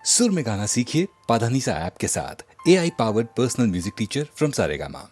सुर में गाना सीखिए पाधानीसा ऐप के साथ। AI powered personal music teacher from Saregama.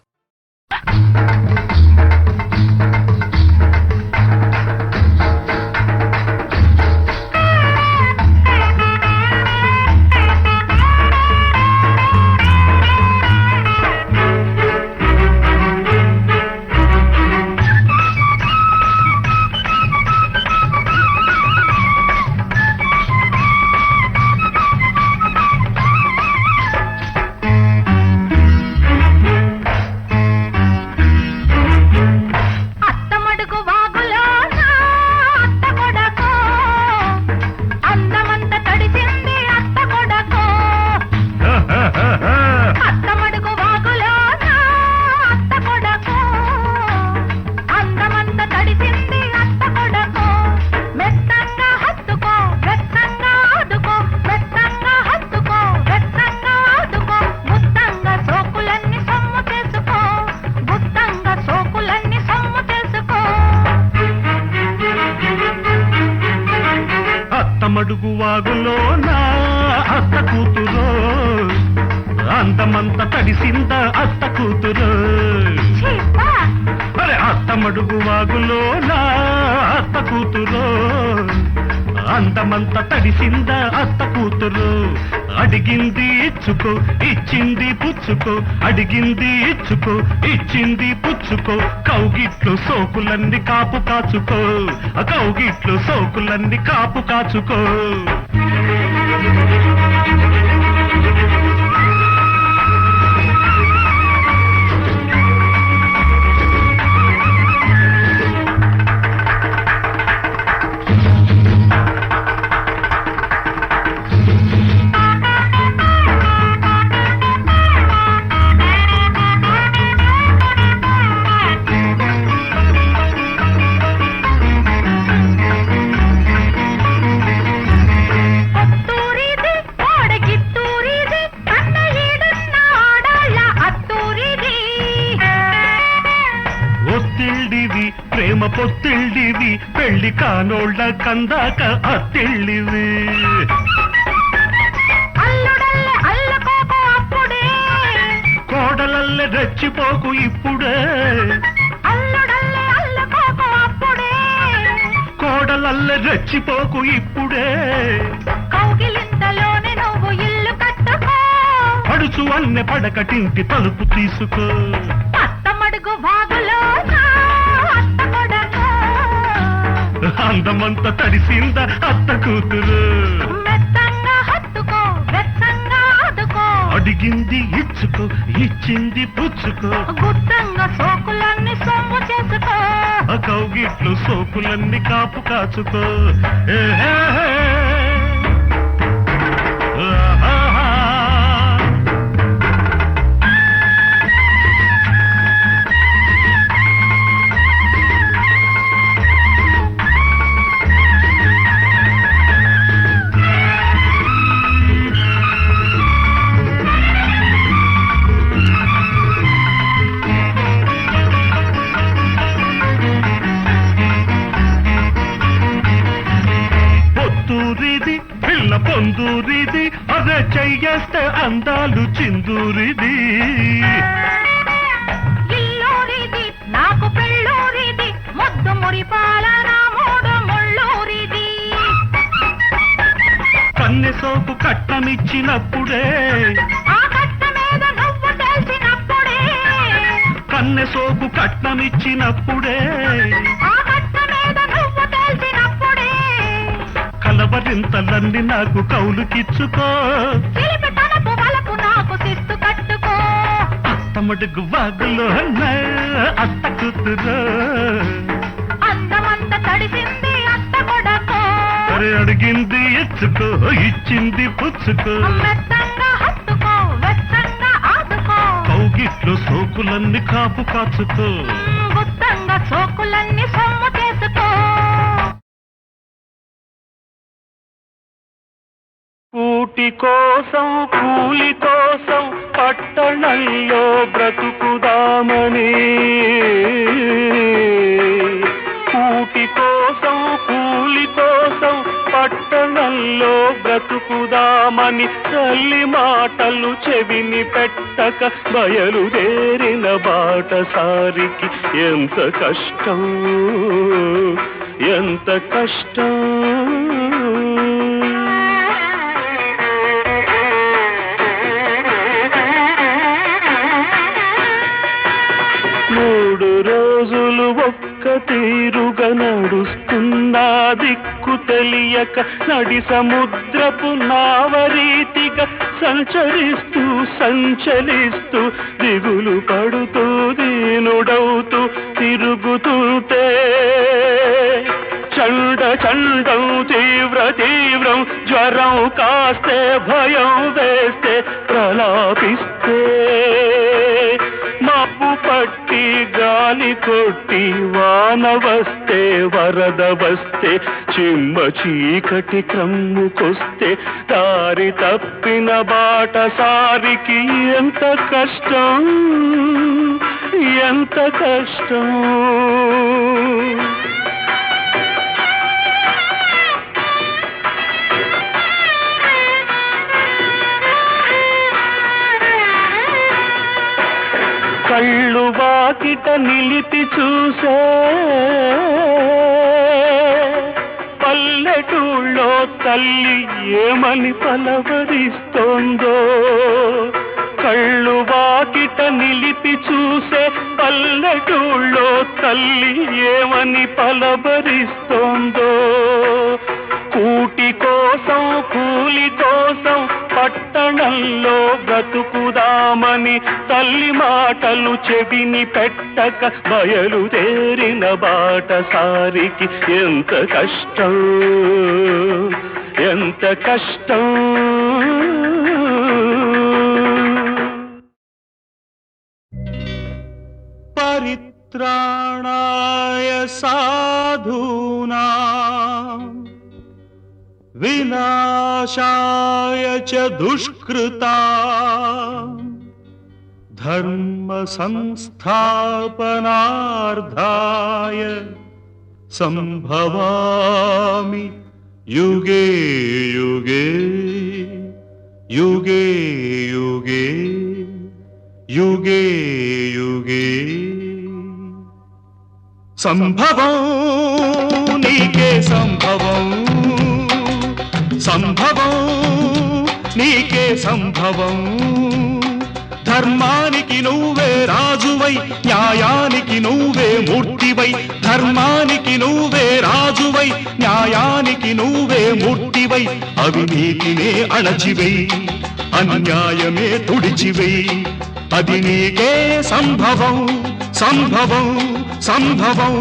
మడుగు వాగులోన అత్త కూతురు అందమంత తడిసింద అత్త కూతురు అరే అత్త మడుగు వాగులోన అత్త కూతురు అందమంత తడిసింద అత్త కూతురు అడిగింది ఇచ్చుకో ఇచ్చింది పుచ్చుకో అడిగింది ఇచ్చుకో ఇచ్చింది పుచ్చుకో కౌగిట్లు సోకులన్నీ కాపు కాచుకో కౌగిట్లు సోకులన్నీ కాపు కాచుకో ప్రేమ పొత్తిళ్ళివి పెళ్లి కానోళ్ళ కందాక అత్తిళ్ళివి కోడలల్లె రెచ్చిపోకు ఇప్పుడే కోడలల్లె రెచ్చిపోకు ఇప్పుడే కౌగిలింతలోనే నువ్వు ఇల్లు కట్టుకో పడుచు అన్నె పడకటింటి తలుపు తీసుకో అత్తమడుగు వాగులో అందమంత తడిసింద అత్త కూతురు మెత్తంగా హత్తుకో వెచ్చంగా ఆదుకో అడిగింది ఇచ్చుకో ఇచ్చింది పుచ్చుకో గుత్తంగా సోకులన్నీ సొమ్ము చేసుకో కౌగిట్లు సోకులన్నీ కాపు కాచుకో పిల్ల పొందూరిది అదే చెయ్యేస్తే అందాలు చిందూరిది ఇల్లూరిది నాకు పెళ్ళూరిది ముద్దు మురిపాల నా మూడు ముళ్ళూరిది కన్నె సోపు కట్నమిచ్చినప్పుడే ఆ కట్ట మీద నువ్వు తెలిసినప్పుడే కన్నె సోపు కట్నమిచ్చినప్పుడే కలవరింతలన్నీ నాకు కౌలుకిచ్చుకో నాకు శిస్తు కట్టుకో అత్తమడుగు వాగులో అత్త కూతురు అందమంత తడిసింది అత్త కొడకో అడిగింది ఇచ్చుకో ఇచ్చింది పుచ్చుకో మెత్తంగా హత్తుకో వెచ్చంగా ఆదుకో కౌగిట్లు సోకులన్నీ కాపు కాచుకో గుత్తంగా సోకులన్నీ సొమ్ము చేసుకో కూటి కోసం కూలి కోసం పట్టణంలో బ్రతుకుదామని కూటి కోసం కూలి కోసం పట్టణంలో బ్రతుకుదామని తల్లి మాటలు చెవిని పెట్టక బయలుదేరిన బాటసారికి ఎంత కష్టం, ఎంత కష్టం. మూడు రోజులు ఒక్క తీరుగా నడుస్తున్నా దిక్కు తెలియక నడి సముద్రపు నావరీతిగా సంచరిస్తూ సంచలిస్తూ దిగులు పడుతూ దీనుడవుతూ తిరుగుతుంటే చండ చండం తీవ్ర తీవ్రం జ్వరం కాస్తే భయం వేస్తే ప్రలాపిస్తే మబ్బు పట్టి గాలి కొట్టి వాన వస్తే వరద వస్తే చిమ్మ చీకటి క్రమ్ముకొస్తే దారి తప్పిన బాటసారికి ఎంత కష్టం, ఎంత కష్టం. కళ్ళు వాకిట నిలిపి చూసే పల్లెటూళ్ళో తల్లి ఏమని పలవరిస్తోందో, కళ్ళు వాకిట నిలిపి చూసే పల్లెటూళ్ళో తల్లి ఏమని పలవరిస్తోందో. కూటి కోసం కూలి కోసం పట్టణంలో బ్రతుకుదామని తల్లి మాటలు చెవిని పెట్టక బయలుదేరిన బాటసారికి ఎంత కష్టం, ఎంత కష్టం. పరిత్రాణాయ సాధూనాం వినాశాయ చ దుష్కృతాం ధర్మ సంస్థాపనార్థాయ సంభవామి యుగే యుగే యుగే యుగే యుగే యుగే. సంభవం నీకే సంభవం, సంభవం నీకే సంభవం. ధర్మానికి నువ్వే రాజువై, న్యాయానికి నువ్వే మూర్తివై. ధర్మానికి నువ్వే రాజువై, న్యాయానికి నువ్వే మూర్తివై. అవినీతినే అణచివై, అన్యాయమే తుడిచివై. అది నీకే సంభవం, సంభవం, సంభవం.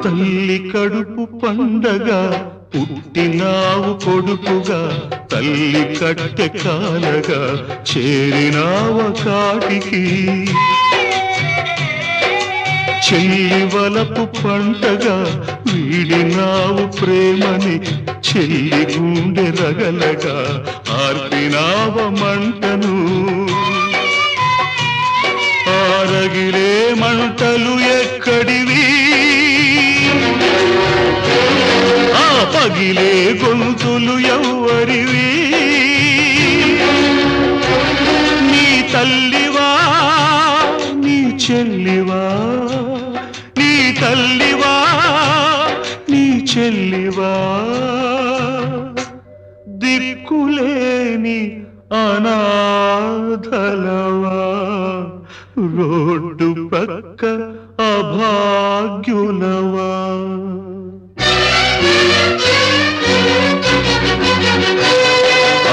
తల్లి కడుపు పండగ పుట్టినావు కొడుకుగా, తల్లి కట్టె కాలగా చేరినావ కాటికి. చెల్లి వలపు పంటగా వీడినావు ప్రేమని, చెల్లి గుండె రగలగా ఆర్పినావ మంటను. ఆరగిలే మంటలు ఎక్కడివి, ఆ పగిలే గొంతులు ఎవ్వరివి. నీ తల్లివా నీ చెల్లివా, నీ తల్లివా నీ చెల్లివా. దిక్కులేని అనాథలవా, రోడ్డు పక్క అభాగ్యులవా.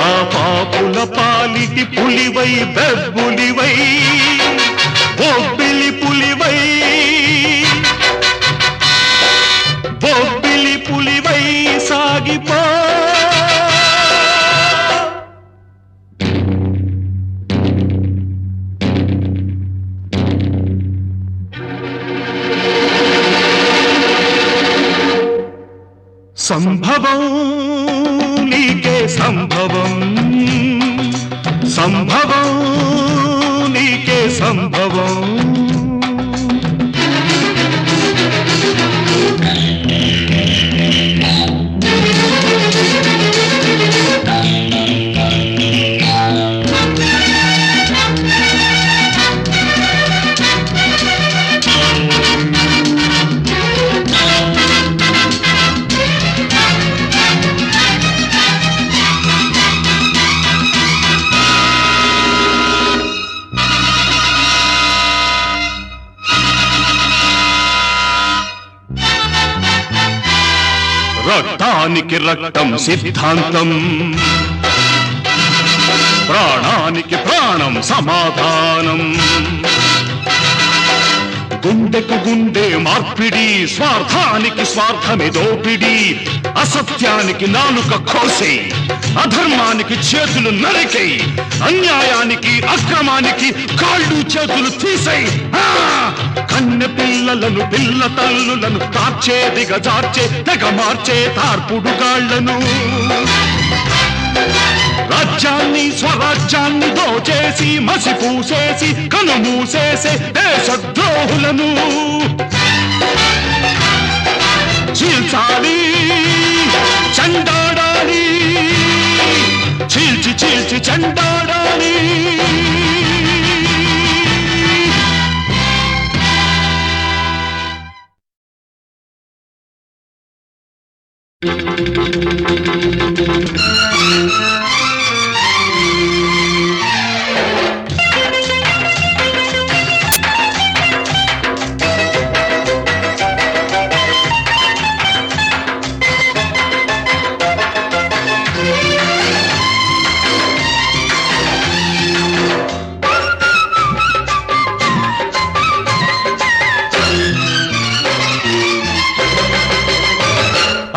ఆ పాప గోవుల పాలిటి పులివై బెబ్బులివై బొబ్బిలి పులివై బొబ్బిలి పులివై సాగిపో సంభవం నీకే సంభవం సంభవం నీకే సంభవం రక్తానికి రక్తం సిద్ధాంతం ప్రాణానికి ప్రాణం సమాధానం గుండెకు గుండె మార్పిడి స్వార్థానికి స్వార్థమే దోపిడి అసత్యానికి నాలుక కోసే అధర్మానికి చేతులు నరికై అన్యాయానికి అక్రమానికి కాళ్ళు చేతులు తీసై కన్నె పిల్లలను పిల్ల తల్లులను కార్చే దిగజార్చే తెగ మార్చే తార్పుడు గాళ్లను రాజ్యాన్ని స్వరాజ్యాన్ని దోచేసి మసి పూసేసి కనుమూసేసే దేశద్రోహులను చీల్చాలి చండాడాలి చీల్చి చీల్చి చండాడాలి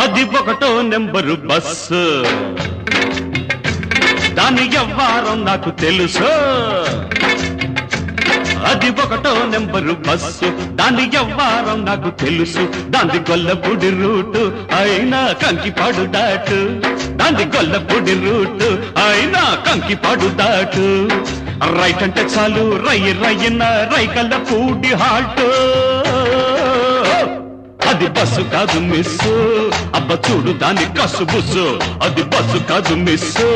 అది ఒకటో నెంబరు బస్సు దాని వ్యవహారం నాకు తెలుసు అది ఒకటో నెంబరు బస్సు దాని వ్యవహారం నాకు తెలుసు దాని గొల్లపూడి రూటు అయినా కంకిపాడు దాటు దాని గొల్లపూడి రూటు అయినా కంకిపాడు దాటు రైట్ అంటే చాలు రయ్య రయ్యన రైకల్లపూడి హాల్ట్ అది బస్సు కాదు మిస్సు అబ్బ చూడు దాని కసు బుస్సు అది బస్సు కాదు మిస్సు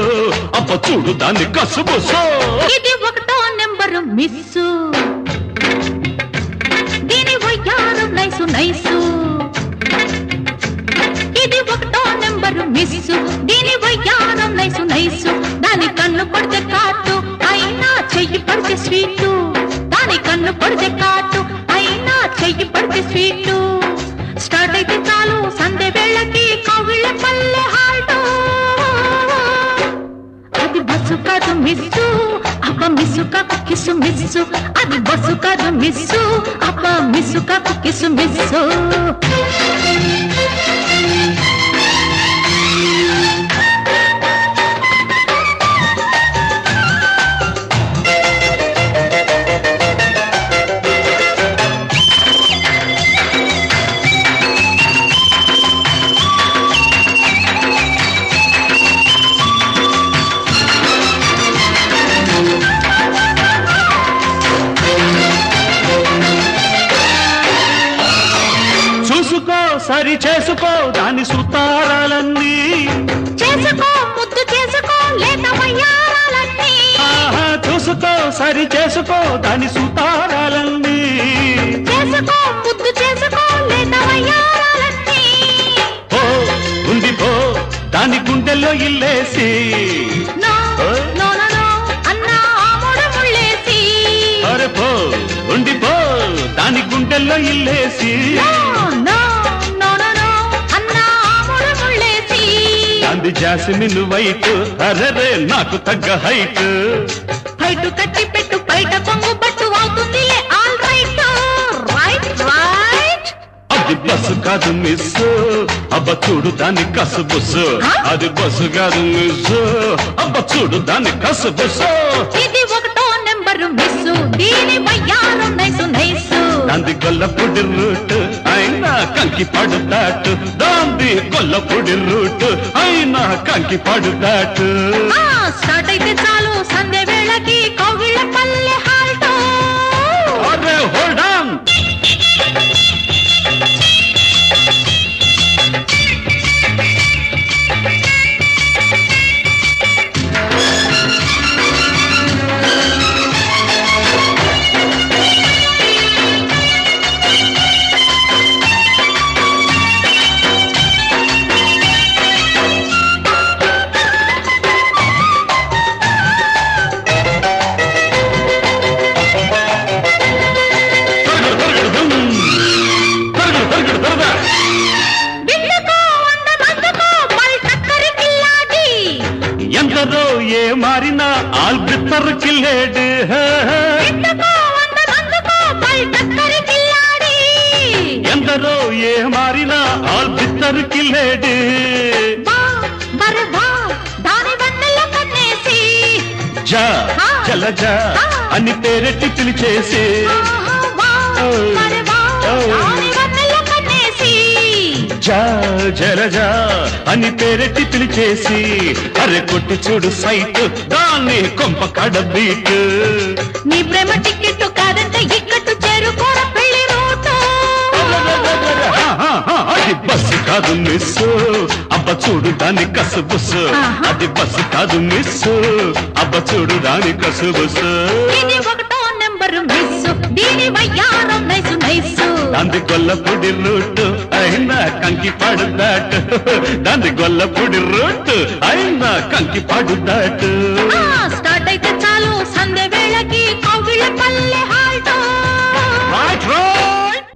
అబ్బ చూడు దాని కసు బుస్సు ఇది ఒకటో నెంబరు మిస్సు దీని వయ్యారం నైసు నైసు ఇది ఒకటో నెంబరు మిస్సు దీని వయ్యారం నైసు నైసు దాని కన్ను పడితే కాటు అయినా చెయ్యి పడితే స్వీటు దాని కన్ను పడితే కాటు అయినా చెయ్యి పడితే స్వీటు స్టార్ట్ అయితే చాలు సంధ్య వేళకి కవిళ్ళ పల్లె హాల్టో అది బస్సు కాదు మిస్సు అబ్బ మిస్సు కాకు కిసు మిస్సు అది బస్సు కాదు మిస్సు అబ్బ మిస్సు కాకు కిసు మిస్సు సరి చేసుకో దాని సుతారాలన్నీ చేసుకో ముద్దు చేసుకో లేత వయ్యారాలన్నీ చూసుకో సరి చేసుకో దాని సుతారాలన్నీ చేసుకో ముద్దు చేసుకో లేత వయ్యారాలన్నీ ఓ ఉంది పో దాని గుండెల్లో ఇల్లేసి నో నో నో నో అన్నా ఆముడ ముళ్ళేసి అరే పో ఉంది పో దాని గుండెల్లో ఇల్లేసి అది జాస్మిన్ వైట్ అరెరే నాకు తగ్గ హైట్ బయట కట్టి పెట్టు బయట కొంగు పట్టు అవుతుందిలే ఆల్ రైట్ రైట్ రైట్ అది బస్సు కాదు మిస్ అబ్బ చూడు దాని కసు బుస్సు అది బస్సు కాదు మిస్ అబ్బ చూడు దాని కసు బుస్సు ఇది ఒకటో నెంబరు మిస్సు దీని వయ్యారం నైసు నైసు దాంది గొల్లపొడి రూట్ అయినా కంకి పడు దాటు దాంది గొల్లపొడి రూట్ అయినా కంకి పడు దాటు స్టార్ట్ అయితే చాలు సంధ్య వేళకి కౌగిళ్ళ పల్లె హాల్టో అరే హోల్డ్ ఆన్ ఎందరో ఏ మారినా ఆల్బిత్తరు కిల్లేడు ఎందరో ఏ మారినా ఆల్బిత్తరు కిల్లేడు జా జలజా అని పేరెట్టి పిలిచేసి జా జలజా అని పేరెట్టి పిలిచేసి అరే కొట్టి చూడు సైట్ దాన్ని కొంప కడబీట్ నీ ప్రేమ టికెట్ కాదంటే ఇక్కట్టు చేరుకోర పెళ్లి రూటు అది బస్సు కాదు మిస్ అబ్బ చూడు దాని కసు బుస్సు అది బస్సు కాదు మిస్ అబ్బ చూడు దాని కసు బుస్సు ఇది ఒకటో నెంబరు మిస్సు దీని వయ్యారం నైసు నైసు దాంది గొల్లపొడి రూట్ అయినా కంకి పాడు దాటు దాంది గొల్లపొడి రూట్ అయినా కంకి పాడు దాటు స్టార్ట్ అయితే చాలు సంధ్య వేళకి కౌగిళ్ళ పల్లె హాల్టో రైట్ రైట్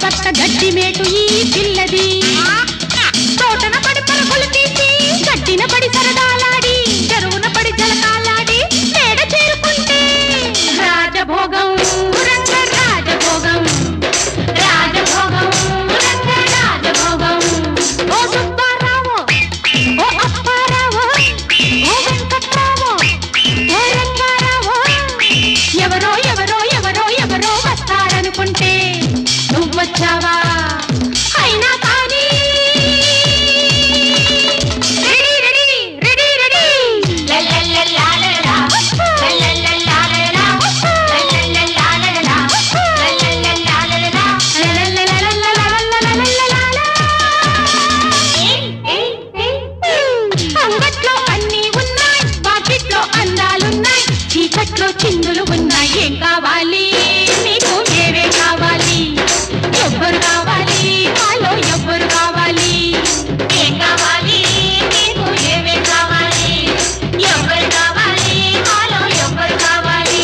పక్క గడ్డి మేటు ఈ పిల్లది తోటన పడి పరుగులు తీసి గడ్డిన పడి సరదాలాడి చెరువున పడి జలకాలాడి మేడ చేరుకుంటే రాజభోగం రంగ రాజభోగం రాజభోగం రంగ రాజభోగం ఓ సుబ్బారావు ఓ అప్పారావు ఓ వెంకట్రావు ఓ రంగారావు ఎవరో ఎవరో ఎవరో ఎవరో వస్తారనుకుంటే నువ్వొచ్చావా అయినా కానీ అంగట్లో అన్నీ ఉన్నాయి బాకెట్లో అందాలున్నాయి చీకట్లో చిందులు ఉన్నాయి ఏం కావాలి నీకు ఏవే కావాలి ఎవ్వరు కావాలి మాలో ఎవ్వరు కావాలి ఏం కావాలి నీకు ఏవే కావాలి ఎవ్వరు కావాలి మాలో ఎవ్వరు కావాలి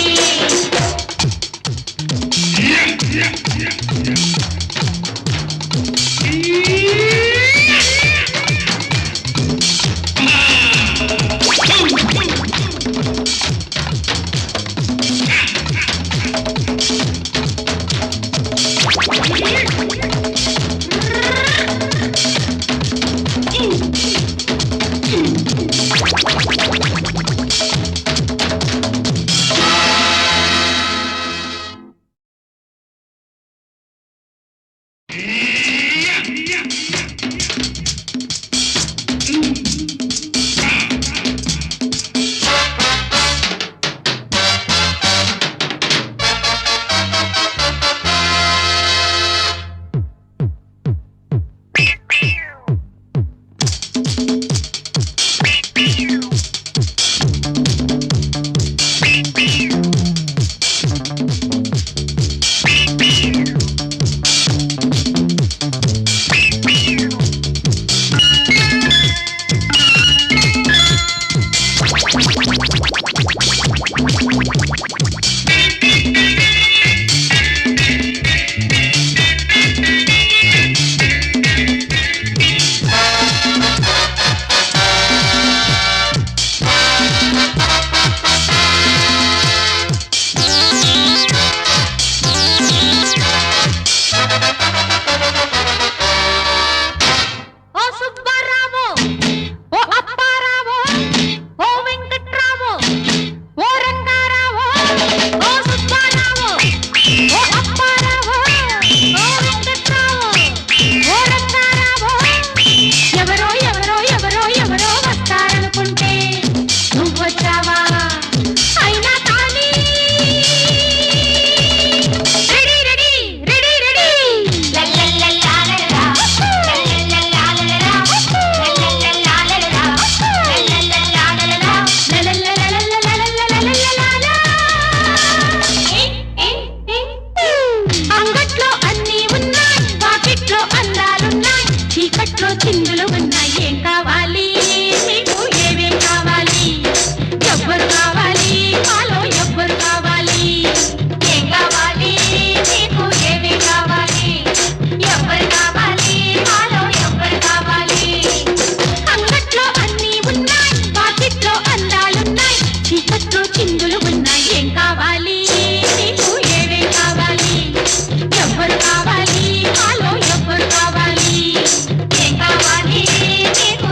నీకు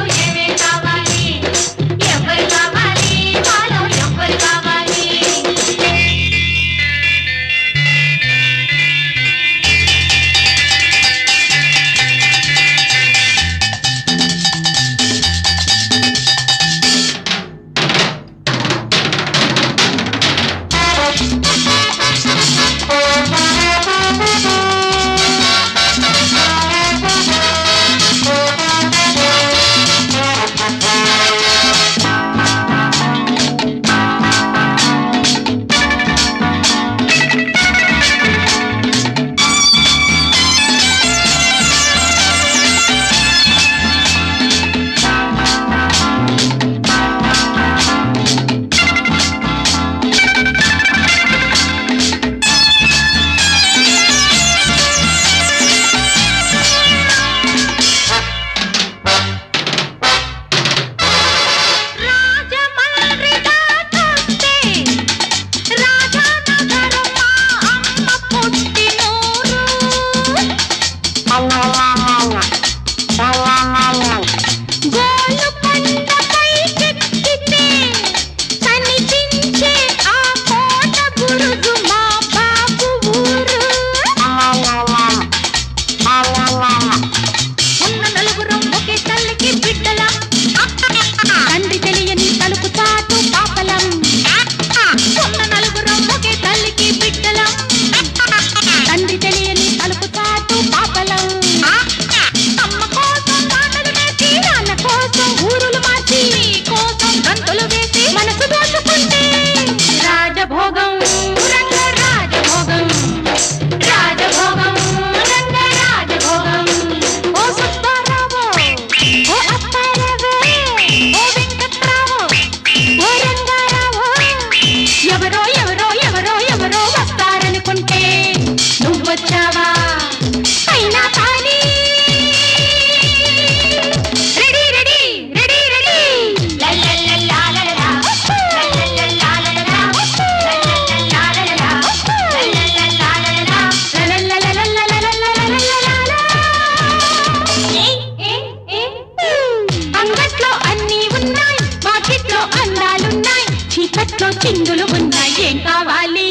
చీకట్లో చిందులు ఉన్నాయి ఏం కావాలి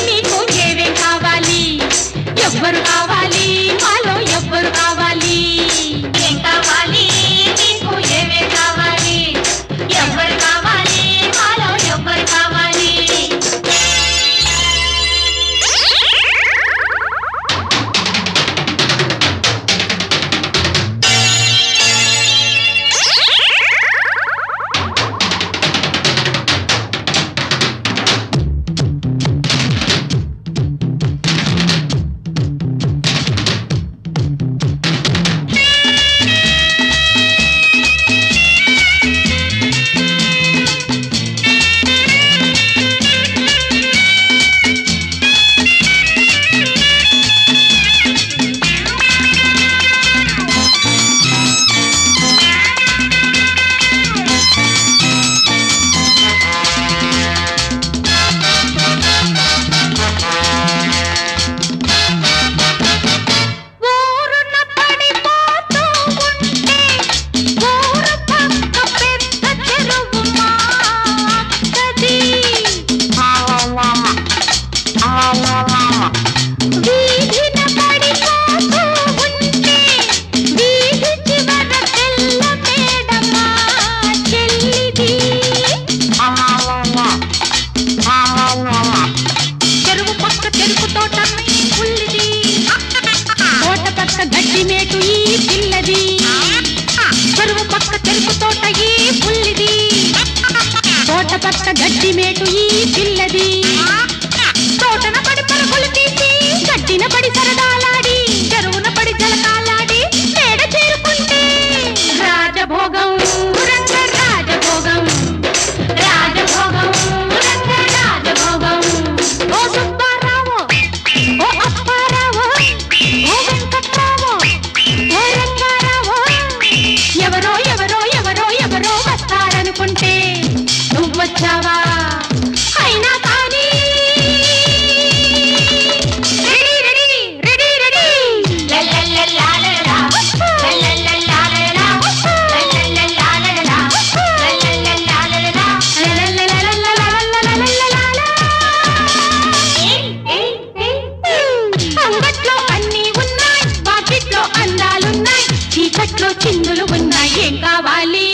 నీకు ఏవేం కావాలి ఎవ్వరు కావాలి మాలో ఎవ్వరు కావాలి ఏం కావాలి నీకు ఏవేం కావాలి ఎవ్వరు కావాలి మాలో ఎవ్వరు కావాలి పక్క గడ్డి మేటు ఈ పిల్లది తోటన పడి పరుగులు తీసి గడ్డిన పడి సరదాలాడి చెరువున పడి జలకాలాడి మేడ చేరుకుంటే రాజభోగం రంగ రాజభోగం రాజభోగం రంగ రాజభోగం ఓ సుబ్బారావు ఓ అప్పారావు ఓ వెంకట్రావు ఓ రంగారావు ఎవరో ఎవరో ఎవరో ఎవరో వస్తారనుకుంటే వచ్చావా అయినా కానీ రెడీ రెడీ రెడీ రెడీ లల్లల్లల్లాలలా లల్లల్లల్లాలలా లల్లల్లల్లాలలా లల్లల్లల్లాలలా లల్లల్లల్లాలలా అంగట్లో అన్నీ ఉన్నాయి పాకెట్లో అందాలున్నాయి చీకట్లో చిందులు ఉన్నాయి ఏం కావాలి